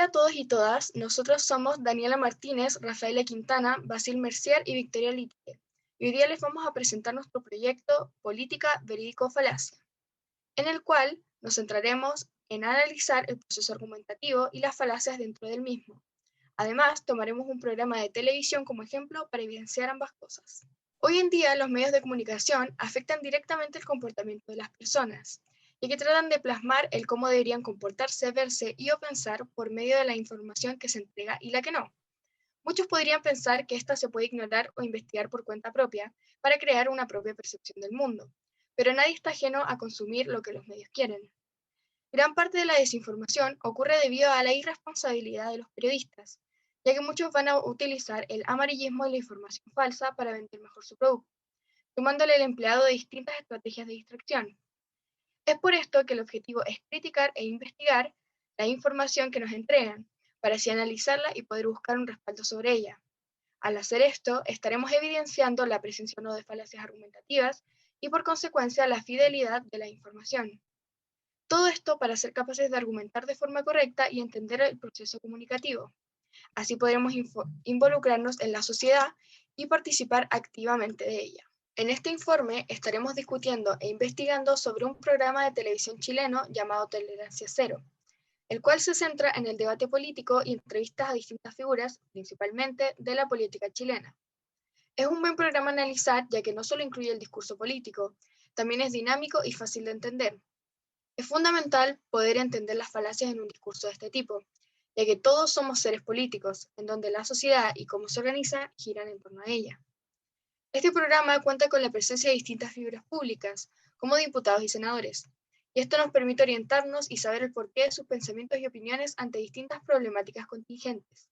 Hola a todos y todas, nosotros somos Daniela Martínez, Rafaela Quintana, Basil Mercier y Victoria Litte. Y hoy día les vamos a presentar nuestro proyecto Política Verídico Falacia, en el cual nos centraremos en analizar el proceso argumentativo y las falacias dentro del mismo. Además, tomaremos un programa de televisión como ejemplo para evidenciar ambas cosas. Hoy en día, los medios de comunicación afectan directamente el comportamiento de las personas, y que tratan de plasmar el cómo deberían comportarse, verse y o pensar por medio de la información que se entrega y la que no. Muchos podrían pensar que esta se puede ignorar o investigar por cuenta propia para crear una propia percepción del mundo, pero nadie está ajeno a consumir lo que los medios quieren. Gran parte de la desinformación ocurre debido a la irresponsabilidad de los periodistas, ya que muchos van a utilizar el amarillismo y la información falsa para vender mejor su producto, tomándole el empleado de distintas estrategias de distracción. Es por esto que el objetivo es criticar e investigar la información que nos entregan, para así analizarla y poder buscar un respaldo sobre ella. Al hacer esto, estaremos evidenciando la presencia o no de falacias argumentativas y por consecuencia la fidelidad de la información. Todo esto para ser capaces de argumentar de forma correcta y entender el proceso comunicativo. Así podremos involucrarnos en la sociedad y participar activamente de ella. En este informe estaremos discutiendo e investigando sobre un programa de televisión chileno llamado Tolerancia Cero, el cual se centra en el debate político y entrevistas a distintas figuras, principalmente de la política chilena. Es un buen programa a analizar, ya que no solo incluye el discurso político, también es dinámico y fácil de entender. Es fundamental poder entender las falacias en un discurso de este tipo, ya que todos somos seres políticos, en donde la sociedad y cómo se organiza giran en torno a ella. Este programa cuenta con la presencia de distintas figuras públicas, como diputados y senadores, y esto nos permite orientarnos y saber el porqué de sus pensamientos y opiniones ante distintas problemáticas contingentes.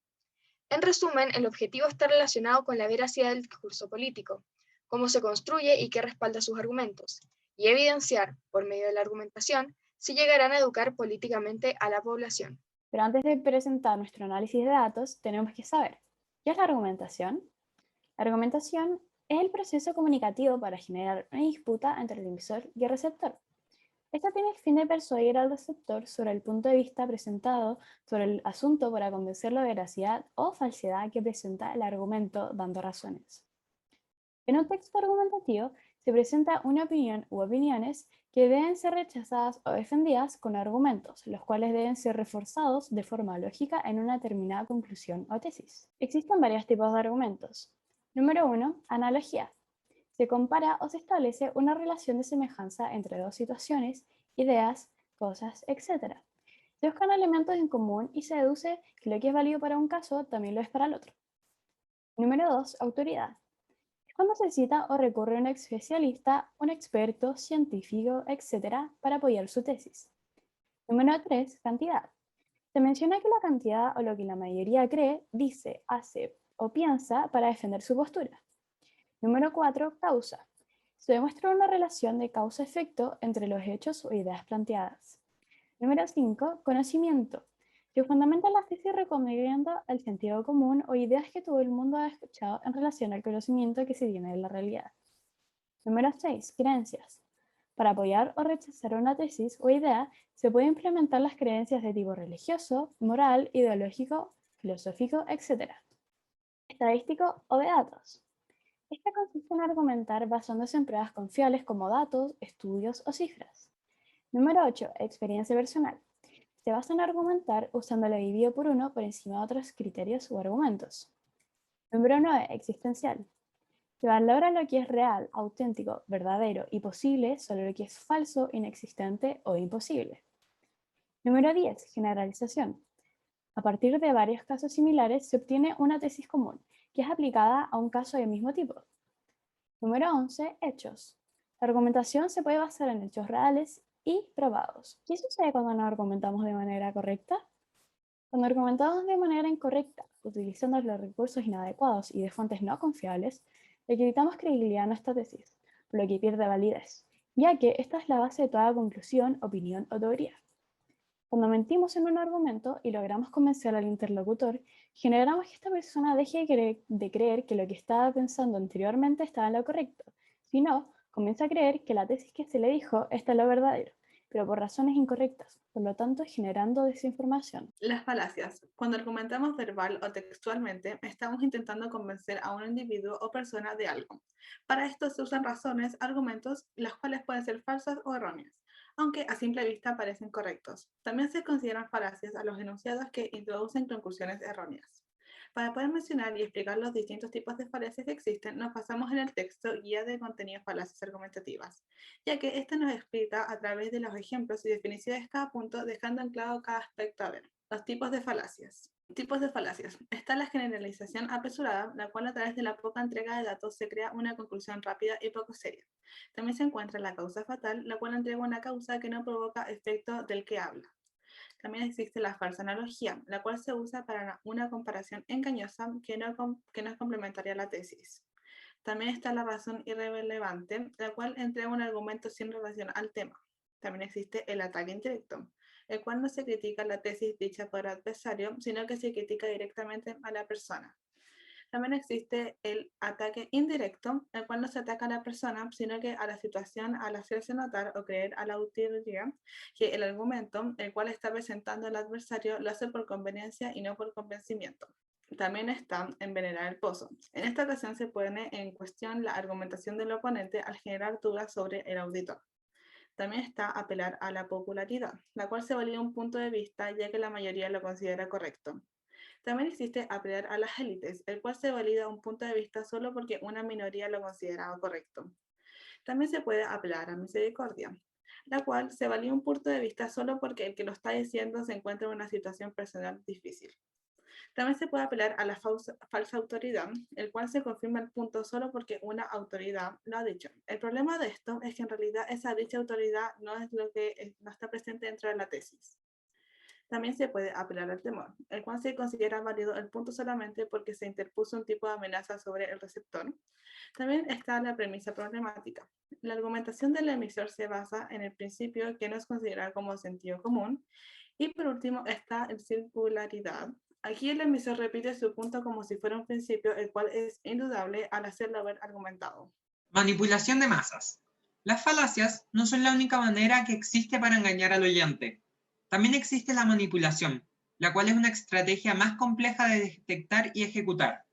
En resumen, el objetivo está relacionado con la veracidad del discurso político, cómo se construye y qué respalda sus argumentos, y evidenciar, por medio de la argumentación, si llegarán a educar políticamente a la población. Pero antes de presentar nuestro análisis de datos, tenemos que saber, ¿qué es la argumentación? La argumentación es el proceso comunicativo para generar una disputa entre el emisor y el receptor. Esta tiene el fin de persuadir al receptor sobre el punto de vista presentado sobre el asunto para convencerlo de veracidad o falsedad que presenta el argumento, dando razones. En un texto argumentativo se presenta una opinión u opiniones que deben ser rechazadas o defendidas con argumentos, los cuales deben ser reforzados de forma lógica en una determinada conclusión o tesis. Existen varios tipos de argumentos. Número 1. Analogía. Se compara o se establece una relación de semejanza entre dos situaciones, ideas, cosas, etc. Se buscan elementos en común y se deduce que lo que es válido para un caso también lo es para el otro. Número 2. Autoridad. Es cuando se cita o recurre a un especialista, un experto, científico, etc. para apoyar su tesis. Número 3. Cantidad. Se menciona que la cantidad o lo que la mayoría cree, dice, hace o piensa para defender su postura. Número 4. Causa. Se demuestra una relación de causa-efecto entre los hechos o ideas planteadas. Número 5. Conocimiento. Se fundamenta la tesis recomendando el sentido común o ideas que todo el mundo ha escuchado en relación al conocimiento que se tiene de la realidad. Número 6. Creencias. Para apoyar o rechazar una tesis o idea, se pueden implementar las creencias de tipo religioso, moral, ideológico, filosófico, etc. Estadístico o de datos. Esta consiste en argumentar basándose en pruebas confiables como datos, estudios o cifras. Número 8. Experiencia personal. Se basa en argumentar usando lo vivido por uno por encima de otros criterios o argumentos. Número 9. Existencial. Se valora lo que es real, auténtico, verdadero y posible sobre lo que es falso, inexistente o imposible. Número 10. Generalización. A partir de varios casos similares se obtiene una tesis común, que es aplicada a un caso del mismo tipo. Número 11. Hechos. La argumentación se puede basar en hechos reales y probados. ¿Qué sucede cuando no argumentamos de manera correcta? Cuando argumentamos de manera incorrecta, utilizando los recursos inadecuados y de fuentes no confiables, le quitamos credibilidad a nuestra tesis, por lo que pierde validez, ya que esta es la base de toda conclusión, opinión o teoría. Cuando mentimos en un argumento y logramos convencer al interlocutor, generamos que esta persona deje de creer que lo que estaba pensando anteriormente estaba en lo correcto, sino comienza a creer que la tesis que se le dijo está en lo verdadero, pero por razones incorrectas, por lo tanto generando desinformación. Las falacias. Cuando argumentamos verbal o textualmente, estamos intentando convencer a un individuo o persona de algo. Para esto se usan razones, argumentos, las cuales pueden ser falsas o erróneas, aunque a simple vista parecen correctos. También se consideran falacias a los enunciados que introducen conclusiones erróneas. Para poder mencionar y explicar los distintos tipos de falacias que existen, nos basamos en el texto Guía de Contenido Falacias Argumentativas, ya que este nos explica a través de los ejemplos y definiciones de cada punto, dejando en claro cada aspecto a ver. Los tipos de falacias. Tipos de falacias. Está la generalización apresurada, la cual a través de la poca entrega de datos se crea una conclusión rápida y poco seria. También se encuentra la causa fatal, la cual entrega una causa que no provoca efecto del que habla. También existe la falsa analogía, la cual se usa para una comparación engañosa que no es complementaria a la tesis. También está la razón irrelevante, la cual entrega un argumento sin relación al tema. También existe el ataque indirecto, el cual no se critica la tesis dicha por el adversario, sino que se critica directamente a la persona. También existe el ataque indirecto, el cual no se ataca a la persona, sino que a la situación al hacerse notar o creer a la audiencia que el argumento, el cual está presentando el adversario, lo hace por conveniencia y no por convencimiento. También está envenenar el pozo. En esta ocasión se pone en cuestión la argumentación del oponente al generar dudas sobre el auditor. También está apelar a la popularidad, la cual se valida un punto de vista ya que la mayoría lo considera correcto. También existe apelar a las élites, el cual se valida un punto de vista solo porque una minoría lo consideraba correcto. También se puede apelar a misericordia, la cual se valida un punto de vista solo porque el que lo está diciendo se encuentra en una situación personal difícil. También se puede apelar a la falsa autoridad, el cual se confirma el punto solo porque una autoridad lo ha dicho. El problema de esto es que en realidad esa dicha autoridad no es lo que no está presente dentro de la tesis. También se puede apelar al temor, el cual se considera válido el punto solamente porque se interpuso un tipo de amenaza sobre el receptor. También está la premisa problemática. La argumentación del emisor se basa en el principio que no es considerado como sentido común. Y por último está el circularidad. Aquí el emisor repite su punto como si fuera un principio, el cual es indudable al hacerlo haber argumentado. Manipulación de masas. Las falacias no son la única manera que existe para engañar al oyente. También existe la manipulación, la cual es una estrategia más compleja de detectar y ejecutar.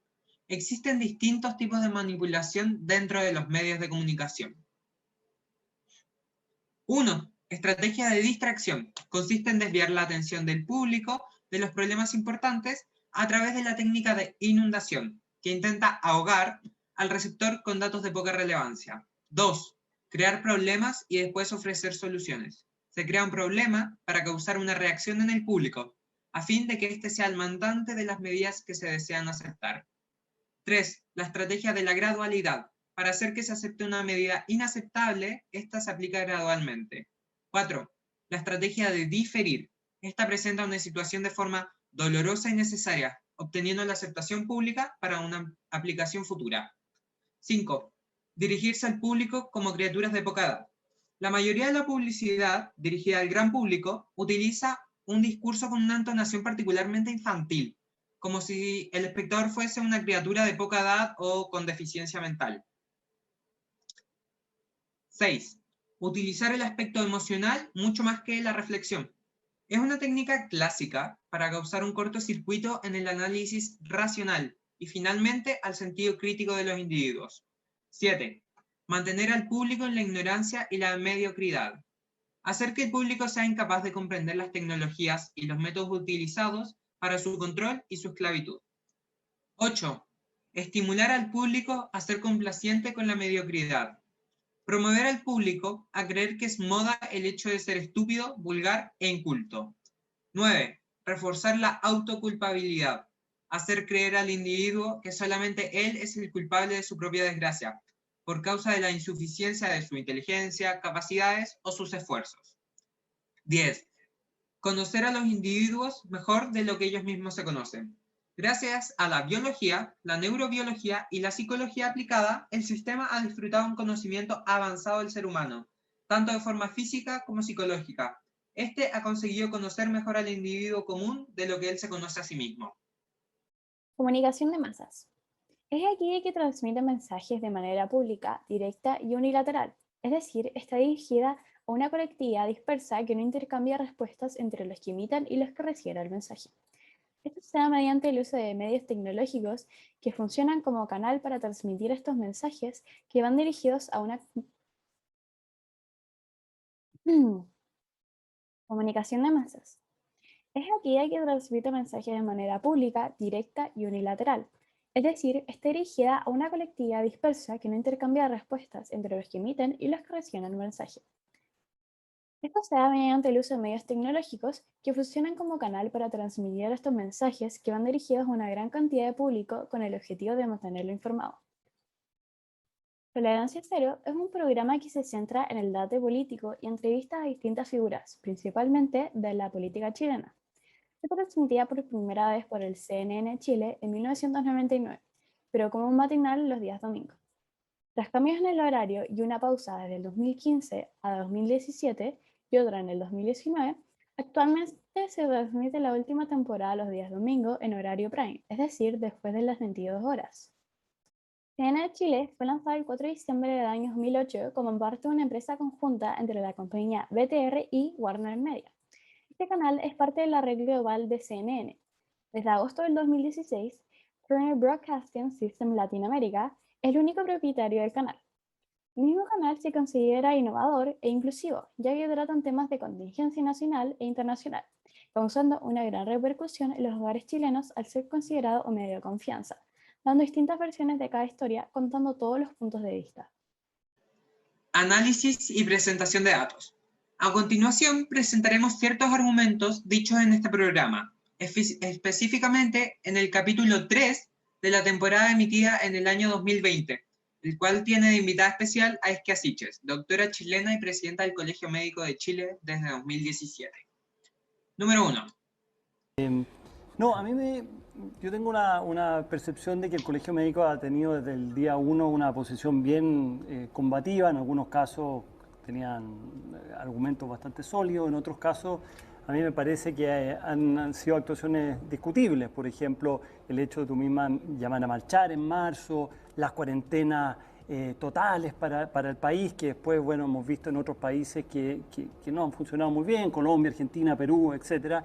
Existen distintos tipos de manipulación dentro de los medios de comunicación. 1. Estrategia de distracción. Consiste en desviar la atención del público de los problemas importantes a través de la técnica de inundación, que intenta ahogar al receptor con datos de poca relevancia. 2. Crear problemas y después ofrecer soluciones. Se crea un problema para causar una reacción en el público, a fin de que éste sea el mandante de las medidas que se desean aceptar. 3. La estrategia de la gradualidad. Para hacer que se acepte una medida inaceptable, esta se aplica gradualmente. 4. La estrategia de diferir. Esta presenta una situación de forma dolorosa y necesaria, obteniendo la aceptación pública para una aplicación futura. 5. Dirigirse al público como criaturas de poca edad. La mayoría de la publicidad dirigida al gran público utiliza un discurso con una entonación particularmente infantil, como si el espectador fuese una criatura de poca edad o con deficiencia mental. 6. Utilizar el aspecto emocional mucho más que la reflexión. Es una técnica clásica para causar un cortocircuito en el análisis racional y finalmente al sentido crítico de los individuos. 7. Mantener al público en la ignorancia y la mediocridad. Hacer que el público sea incapaz de comprender las tecnologías y los métodos utilizados para su control y su esclavitud. 8. Estimular al público a ser complaciente con la mediocridad. Promover al público a creer que es moda el hecho de ser estúpido, vulgar e inculto. 9. Reforzar la autoculpabilidad. Hacer creer al individuo que solamente él es el culpable de su propia desgracia, por causa de la insuficiencia de su inteligencia, capacidades o sus esfuerzos. 10. Conocer a los individuos mejor de lo que ellos mismos se conocen. Gracias a la biología, la neurobiología y la psicología aplicada, el sistema ha disfrutado un conocimiento avanzado del ser humano, tanto de forma física como psicológica. Este ha conseguido conocer mejor al individuo común de lo que él se conoce a sí mismo. Comunicación de masas. Es aquí que transmite mensajes de manera pública, directa y unilateral, es decir, está dirigida a una colectividad dispersa que no intercambia respuestas entre los que emiten y los que reciben el mensaje. Esto se da mediante el uso de medios tecnológicos que funcionan como canal para transmitir estos mensajes que van dirigidos a una comunicación de masas. Es aquella que transmite mensajes de manera pública, directa y unilateral. Es decir, está dirigida a una colectividad dispersa que no intercambia respuestas entre los que emiten y los que reciben el mensaje. Esto se da mediante el uso de medios tecnológicos que funcionan como canal para transmitir estos mensajes que van dirigidos a una gran cantidad de público con el objetivo de mantenerlo informado. Tolerancia Cero es un programa que se centra en el debate político y entrevistas a distintas figuras, principalmente de la política chilena. Se transmitía por primera vez por el CNN Chile en 1999, pero como un matinal los días domingos. Tras cambios en el horario y una pausa desde el 2015 a 2017 y otra en el 2019, actualmente se transmite la última temporada los días domingos en horario prime, es decir, después de las 22 horas. CNN Chile fue lanzado el 4 de diciembre del año 2008 como parte de una empresa conjunta entre la compañía BTR y Warner Media. Este canal es parte de la red global de CNN. Desde agosto del 2016, Turner Broadcasting System Latinoamérica es el único propietario del canal. El mismo canal se considera innovador e inclusivo, ya que tratan temas de contingencia nacional e internacional, causando una gran repercusión en los hogares chilenos al ser considerado un medio de confianza, dando distintas versiones de cada historia, contando todos los puntos de vista. Análisis y presentación de datos. A continuación, presentaremos ciertos argumentos dichos en este programa, específicamente en el capítulo 3 de la temporada emitida en el año 2020, el cual tiene de invitada especial a Esquia Siches, doctora chilena y presidenta del Colegio Médico de Chile desde 2017. Número 1. No, yo tengo una percepción de que el Colegio Médico ha tenido desde el día 1 una posición bien combativa. En algunos casos tenían argumentos bastante sólidos, en otros casos a mí me parece que han sido actuaciones discutibles. Por ejemplo, el hecho de tú misma llamar a marchar en marzo, las cuarentenas totales para el país, que después, bueno, hemos visto en otros países que no han funcionado muy bien, Colombia, Argentina, Perú, etc.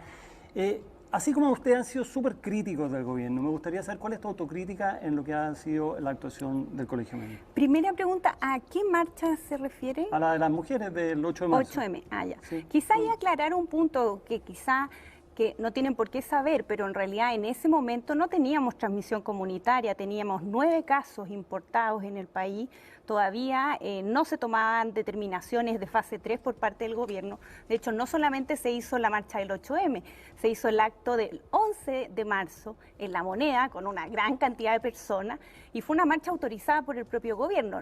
Así como ustedes han sido súper críticos del gobierno, me gustaría saber cuál es tu autocrítica en lo que ha sido la actuación del Colegio Médico. Primera pregunta, ¿a qué marcha se refiere? A la de las mujeres del 8 de marzo. 8M, ya. Sí. Quizá hay aclarar un punto que no tienen por qué saber, pero en realidad en ese momento no teníamos transmisión comunitaria, teníamos 9 casos importados en el país, todavía no se tomaban determinaciones de fase 3 por parte del gobierno. De hecho, no solamente se hizo la marcha del 8M, se hizo el acto del 11 de marzo en La Moneda con una gran cantidad de personas y fue una marcha autorizada por el propio gobierno.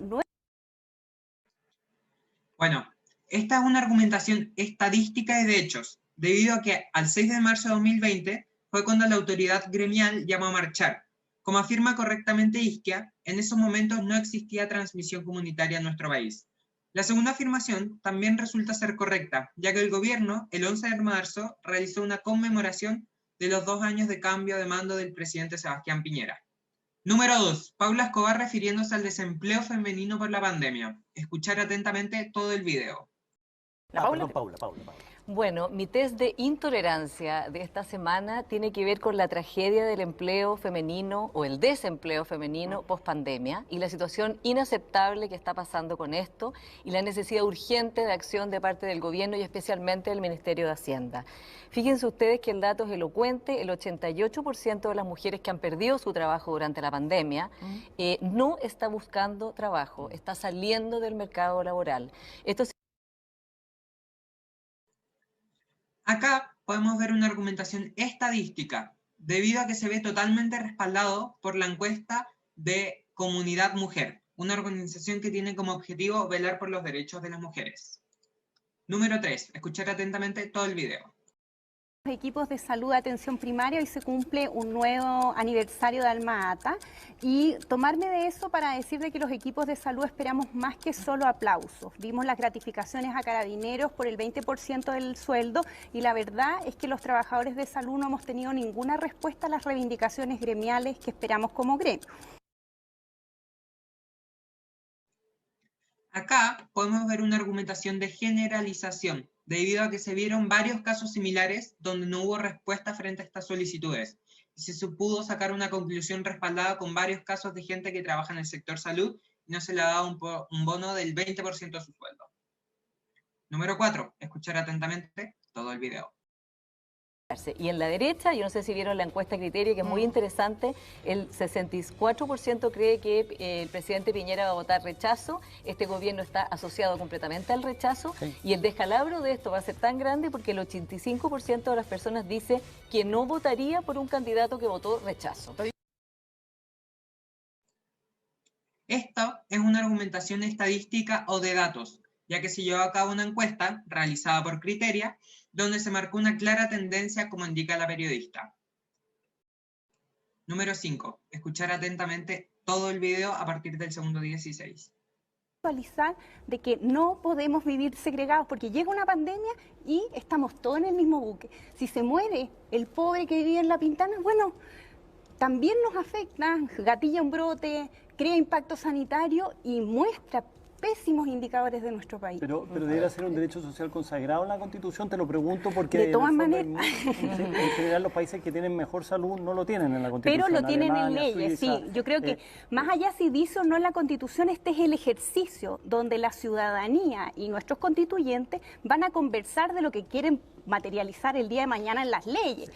Bueno, esta es una argumentación estadística y de hechos, debido a que al 6 de marzo de 2020 fue cuando la autoridad gremial llamó a marchar. Como afirma correctamente Esquia, en esos momentos no existía transmisión comunitaria en nuestro país. La segunda afirmación también resulta ser correcta, ya que el gobierno, el 11 de marzo, realizó una conmemoración de los 2 años de cambio de mando del presidente Sebastián Piñera. Número 2. Paula Escobar refiriéndose al desempleo femenino por la pandemia. Escuchar atentamente todo el video. Paula. Bueno, mi test de intolerancia de esta semana tiene que ver con la tragedia del empleo femenino o el desempleo femenino post-pandemia y la situación inaceptable que está pasando con esto y la necesidad urgente de acción de parte del gobierno y especialmente del Ministerio de Hacienda. Fíjense ustedes que el dato es elocuente, el 88% de las mujeres que han perdido su trabajo durante la pandemia no está buscando trabajo, está saliendo del mercado laboral. Esto Acá podemos ver una argumentación estadística, debido a que se ve totalmente respaldado por la encuesta de Comunidad Mujer, una organización que tiene como objetivo velar por los derechos de las mujeres. Número 3. Escuchar atentamente todo el video. Equipos de salud de atención primaria, hoy se cumple un nuevo aniversario de Alma Ata y tomarme de eso para decir de que los equipos de salud esperamos más que solo aplausos. Vimos las gratificaciones a carabineros por el 20% del sueldo y la verdad es que los trabajadores de salud no hemos tenido ninguna respuesta a las reivindicaciones gremiales que esperamos como gremio. Acá podemos ver una argumentación de generalización, debido a que se vieron varios casos similares donde no hubo respuesta frente a estas solicitudes, y se pudo sacar una conclusión respaldada con varios casos de gente que trabaja en el sector salud y no se le ha dado un bono del 20% de su sueldo. Número 4. Escuchar atentamente todo el video. Y en la derecha, yo no sé si vieron la encuesta Criterio, que es muy interesante, el 64% cree que el presidente Piñera va a votar rechazo, este gobierno está asociado completamente al rechazo, sí. Y el descalabro de esto va a ser tan grande porque el 85% de las personas dice que no votaría por un candidato que votó rechazo. Esto es una argumentación estadística o de datos, ya que se llevó a cabo una encuesta realizada por Criteria, donde se marcó una clara tendencia como indica la periodista. Número 5. Escuchar atentamente todo el video a partir del segundo 16. Actualizar de que no podemos vivir segregados porque llega una pandemia y estamos todos en el mismo buque. Si se muere el pobre que vive en La Pintana, bueno, también nos afecta, gatilla un brote, crea impacto sanitario y muestra pésimos indicadores de nuestro país. Pero debería ser un derecho social consagrado en la Constitución, te lo pregunto porque de todas maneras en general los países que tienen mejor salud no lo tienen en la Constitución. Pero lo tienen Alemania, en leyes, Suiza, sí. Yo creo que más allá si dice o no en la Constitución, este es el ejercicio donde la ciudadanía y nuestros constituyentes van a conversar de lo que quieren materializar el día de mañana en las leyes.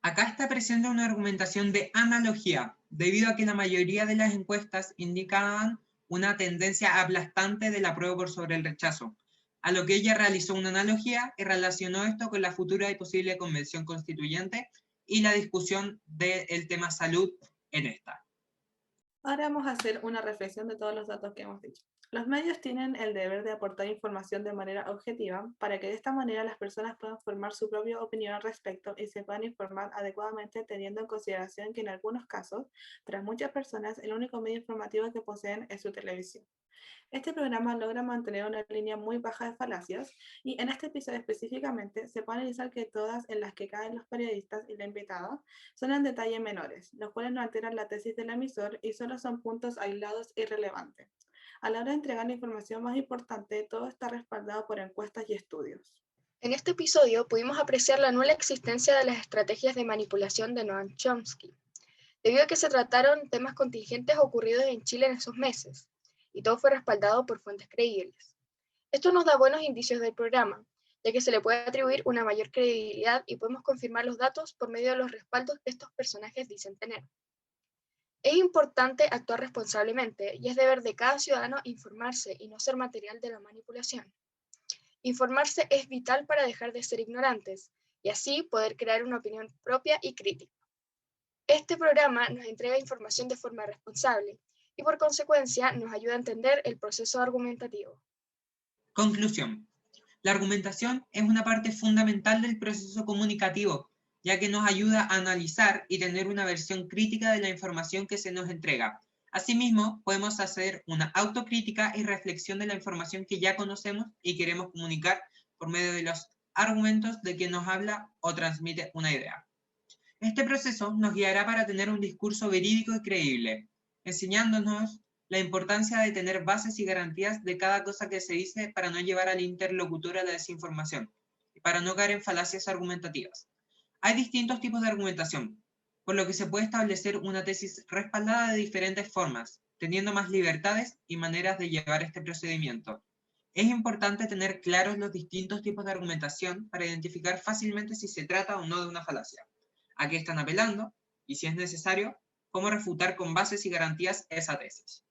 Acá está presente una argumentación de analogía, debido a que la mayoría de las encuestas indicaban una tendencia aplastante del apruebo por sobre el rechazo, a lo que ella realizó una analogía y relacionó esto con la futura y posible convención constituyente y la discusión del tema salud en esta. Ahora vamos a hacer una reflexión de todos los datos que hemos dicho. Los medios tienen el deber de aportar información de manera objetiva para que de esta manera las personas puedan formar su propia opinión al respecto y se puedan informar adecuadamente teniendo en consideración que en algunos casos, para muchas personas, el único medio informativo que poseen es su televisión. Este programa logra mantener una línea muy baja de falacias y en este episodio específicamente se puede analizar que todas en las que caen los periodistas y la invitada son en detalle menores, los cuales no alteran la tesis del emisor y solo son puntos aislados e irrelevantes. A la hora de entregar la información más importante, todo está respaldado por encuestas y estudios. En este episodio pudimos apreciar la nula existencia de las estrategias de manipulación de Noam Chomsky, debido a que se trataron temas contingentes ocurridos en Chile en esos meses, y todo fue respaldado por fuentes creíbles. Esto nos da buenos indicios del programa, ya que se le puede atribuir una mayor credibilidad y podemos confirmar los datos por medio de los respaldos que estos personajes dicen tener. Es importante actuar responsablemente y es deber de cada ciudadano informarse y no ser material de la manipulación. Informarse es vital para dejar de ser ignorantes y así poder crear una opinión propia y crítica. Este programa nos entrega información de forma responsable y por consecuencia nos ayuda a entender el proceso argumentativo. Conclusión. La argumentación es una parte fundamental del proceso comunicativo, ya que nos ayuda a analizar y tener una versión crítica de la información que se nos entrega. Asimismo, podemos hacer una autocrítica y reflexión de la información que ya conocemos y queremos comunicar por medio de los argumentos de quien nos habla o transmite una idea. Este proceso nos guiará para tener un discurso verídico y creíble, enseñándonos la importancia de tener bases y garantías de cada cosa que se dice para no llevar al interlocutor a la desinformación y para no caer en falacias argumentativas. Hay distintos tipos de argumentación, por lo que se puede establecer una tesis respaldada de diferentes formas, teniendo más libertades y maneras de llevar este procedimiento. Es importante tener claros los distintos tipos de argumentación para identificar fácilmente si se trata o no de una falacia, a qué están apelando y, si es necesario, cómo refutar con bases y garantías esa tesis.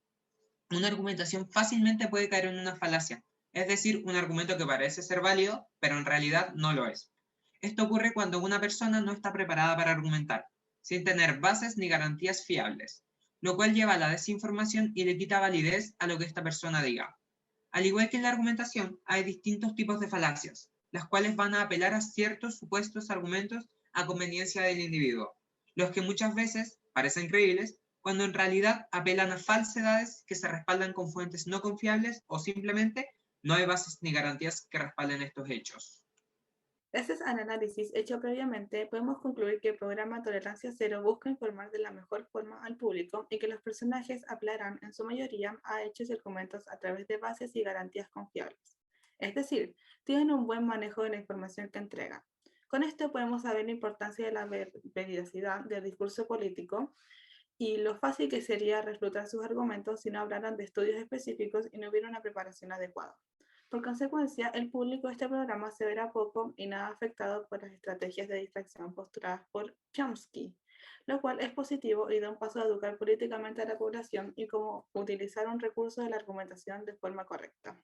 Una argumentación fácilmente puede caer en una falacia, es decir, un argumento que parece ser válido, pero en realidad no lo es. Esto ocurre cuando una persona no está preparada para argumentar, sin tener bases ni garantías fiables, lo cual lleva a la desinformación y le quita validez a lo que esta persona diga. Al igual que en la argumentación, hay distintos tipos de falacias, las cuales van a apelar a ciertos supuestos argumentos a conveniencia del individuo, los que muchas veces parecen creíbles, cuando en realidad apelan a falsedades que se respaldan con fuentes no confiables o simplemente no hay bases ni garantías que respalden estos hechos. Gracias al análisis hecho previamente, podemos concluir que el programa Tolerancia Cero busca informar de la mejor forma al público y que los personajes apelarán en su mayoría a hechos y argumentos a través de bases y garantías confiables. Es decir, tienen un buen manejo de la información que entregan. Con esto podemos saber la importancia de la veracidad del discurso político y lo fácil que sería refutar sus argumentos si no hablaran de estudios específicos y no hubiera una preparación adecuada. Por consecuencia, el público de este programa se verá poco y nada afectado por las estrategias de distracción postuladas por Chomsky, lo cual es positivo y da un paso a educar políticamente a la población y cómo utilizar un recurso de la argumentación de forma correcta.